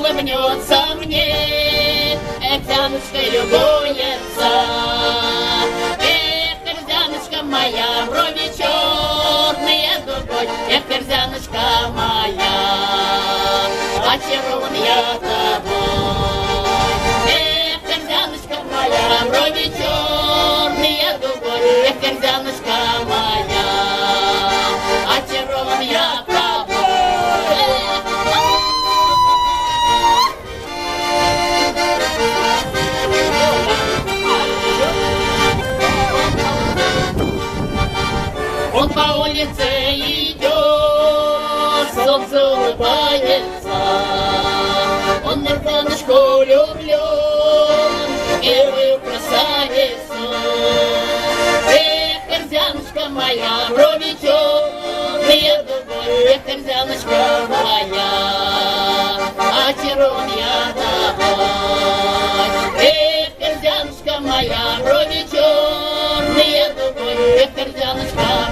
улыбнется мне, Эрзяночка любуется. Эх, Эрзяночка моя, брови черные дугой, эх, Эрзяночка моя, очарован я тобой. Эх, Эрзяночка моя, брови черные дугой, эх, Эрзяночка моя, очарован я тобой. Он по улице идет, солнце улыбается, он на Эрзяночку влюблен, первую красавицу. Эх, Эрзяночка моя, брови черные дугой, эх, Эрзяночка моя, очарован я тобой. Эх, Эрзяночка моя, брови черные дугой, эх, Эрзяночка